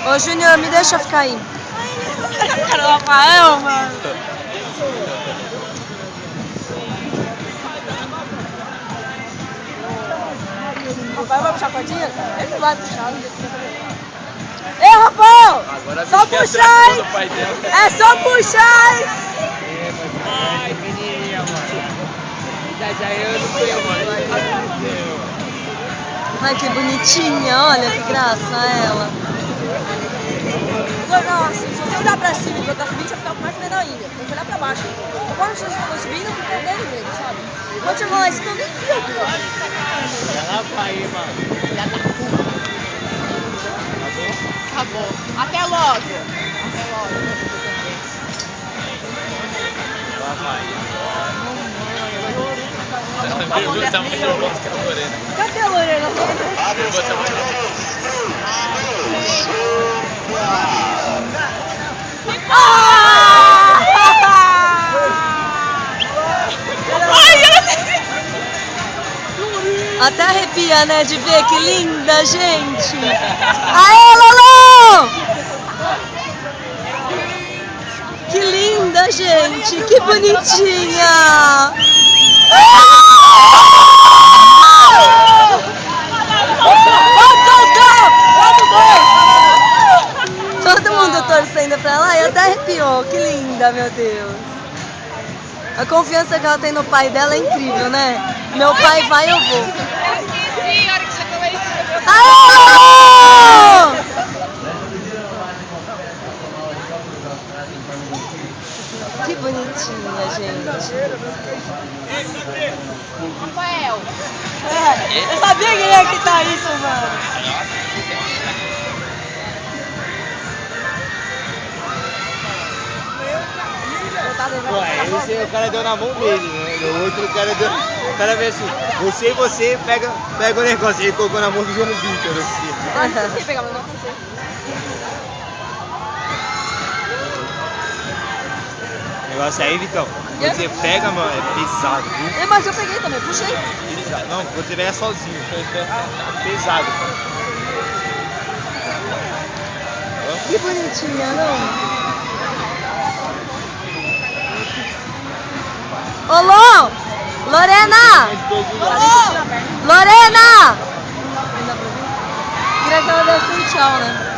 Ô, Júnior, me deixa ficar aí. Cara, o Rafael, mano. O Rafael vai puxar a cordinha? Ele não vai puxar. Ei, Rafael! Agora Só puxar, hein? É só puxar, hein? Ai, menininha, mano. Já eu não sei, mano. Ai, que bonitinha, olha que graça ela. Nossa, se você olhar pra cima enquanto tá subindo, você vai ficar com mais medo ainda. Tem que olhar pra baixo. Conforme vocês estão subindo, eu fico dele mesmo, sabe? Quando chegou lá, isso tudo em filme, ó. Ela vai, mano. Já tá tudo. Acabou. Até logo. Até logo. Ela vai. Ela tá mais nervosa que a Lorena. Cadê a Lorena? Até arrepia, né, de ver que linda, gente. Aê, Lolo! Que linda, gente. Que bonitinha. Todo mundo torcendo pra ela e até arrepiou. Que linda, meu Deus. A confiança que ela tem no pai dela é incrível, né? Meu pai vai, eu vou. Eu esqueci, a hora que você falou isso. Aô! Que bonitinha, gente. Rafael. Eu sabia que ele ia quitar isso, mano. Ué, esse o cara deu na mão dele, né? O outro cara deu. O cara veio assim, você pega o negócio. Ele colocou na mão do João Vitor, assim. Ah, não consegui pegar, mas não consegui. O negócio aí, Vitão. Quando você pega, mano, é pesado, viu? Mas eu peguei também, puxei. Pesado. Não, você pega sozinho. Pesado, cara. Que bonitinha, não? Ô, Lô! Lorena! Lorena! Queria que ela desse um tchau, né?